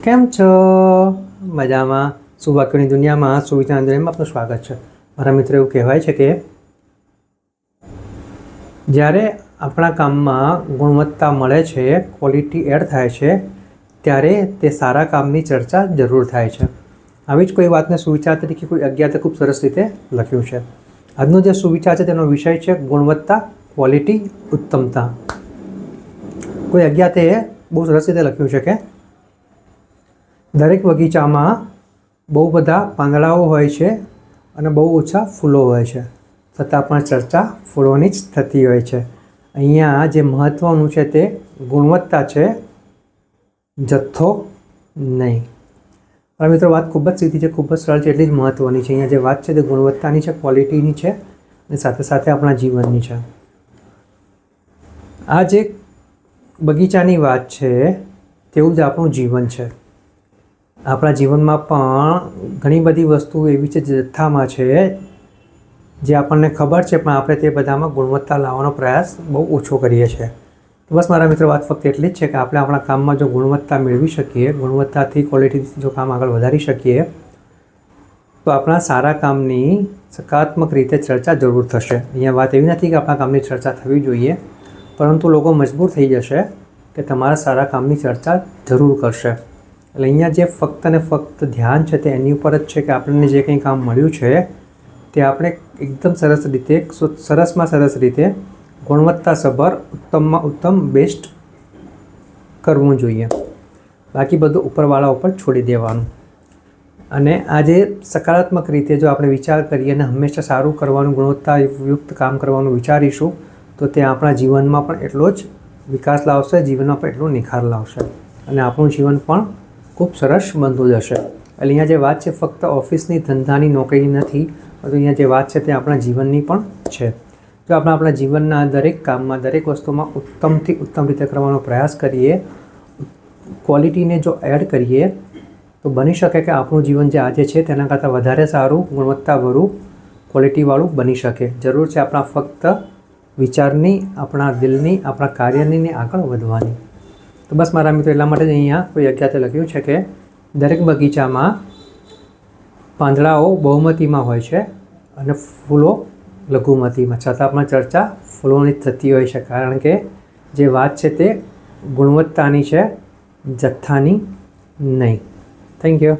કેમ છો? મજામાં? સુવાક્યોની દુનિયામાં સુવિચારની દુનિયામાં આપનું સ્વાગત છે. મારા મિત્રો, એવું કહેવાય છે કે જ્યારે આપણા કામમાં ગુણવત્તા મળે છે, ક્વોલિટી એડ થાય છે, ત્યારે તે સારા કામની ચર્ચા જરૂર થાય છે. આવી જ કોઈ વાતને સુવિચાર તરીકે કોઈ અજ્ઞાતે ખૂબ સરસ રીતે લખ્યું છે. આજનો જે સુવિચાર છે તેનો વિષય છે ગુણવત્તા, ક્વોલિટી, ઉત્તમતા. કોઈ અજ્ઞાતે બહુ સરસ રીતે લખ્યું છે કે દરેક બગીચામાં બહુ બધા પાંદડાઓ હોય છે અને બહુ ઓછા ફૂલો હોય છે, છતાં પણ ચર્ચા ફૂલોની જ થતી હોય છે. અહીંયા જે મહત્ત્વનું છે તે ગુણવત્તા છે, જથ્થો નહીં. હવે મિત્રો, વાત ખૂબ જ સીધી છે, ખૂબ જ સરળ છે, એટલી જ મહત્ત્વની છે. અહીંયા જે વાત છે તે ગુણવત્તાની છે, ક્વોલિટીની છે અને સાથે સાથે આપણા જીવનની છે. આ જે બગીચાની વાત છે તેવું જ આપણું જીવન છે. આપણા જીવનમાં પણ ઘણી બધી વસ્તુઓ એવી છે જથ્થામાં છે જે આપણને ખબર છે, પણ આપણે તે બધામાં ગુણવત્તા લાવવાનો પ્રયાસ બહુ ઓછો કરીએ છીએ. તો બસ મારા મિત્રો, વાત ફક્ત એટલી જ છે કે આપણે આપણા કામમાં જો ગુણવત્તા મેળવી શકીએ, ગુણવત્તાથી ક્વોલિટીથી જો કામ આગળ વધારી શકીએ, તો આપણા સારા કામની સકારાત્મક રીતે ચર્ચા જરૂર થશે. અહીંયા વાત એવી નથી કે આપણા કામની ચર્ચા થવી જોઈએ, પરંતુ લોકો મજબૂર થઈ જશે કે તમારા સારા કામની ચર્ચા જરૂર કરશે. એટલે અહીંયા જે ફક્ત ને ફક્ત ધ્યાન છે તે એની ઉપર જ છે કે આપણને જે કંઈ કામ મળ્યું છે તે આપણે એકદમ સરસ રીતે, સરસમાં સરસ રીતે, ગુણવત્તાસભર, ઉત્તમમાં ઉત્તમ, બેસ્ટ કરવું જોઈએ. બાકી બધું ઉપરવાળા ઉપર છોડી દેવાનું. અને આજે સકારાત્મક રીતે જો આપણે વિચાર કરીએ અને હંમેશા સારું કરવાનું, ગુણવત્તાયુક્ત કામ કરવાનું વિચારીશું, તો તે આપણા જીવનમાં પણ એટલો જ વિકાસ લાવશે, જીવનમાં પણ એટલો નિખાર લાવશે અને આપણું જીવન પણ ખૂબ સરસ બનતું જશે. એટલે અહીંયા જે વાત છે ફક્ત ઓફિસની, ધંધાની, નોકરીની નથી, પરંતુ અહીંયા જે વાત છે તે આપણા જીવનની પણ છે. જો આપણે આપણા જીવનના દરેક કામમાં, દરેક વસ્તુમાં ઉત્તમથી ઉત્તમ રીતે કરવાનો પ્રયાસ કરીએ, ક્વોલિટીને જો એડ કરીએ, તો બની શકે કે આપણું જીવન જે આજે છે તેના કરતાં વધારે સારું, ગુણવત્તાવાળું, ક્વોલિટીવાળું બની શકે. જરૂર છે આપણા ફક્ત વિચારની, આપણા દિલની, આપણા કાર્યની આગળ વધવાની. તો બસ મારા મિત્રો, એટલા માટે જ અહીંયા કોઈ અજ્ઞાતે લખ્યું છે કે દરેક બગીચામાં પાંદડાઓ બહુમતીમાં હોય છે અને ફૂલો લઘુમતીમાં, છતાં પણ ચર્ચા ફૂલોની જ થતી હોય છે, કારણ કે જે વાત છે તે ગુણવત્તાની છે, જથ્થાની નહીં. Thank you.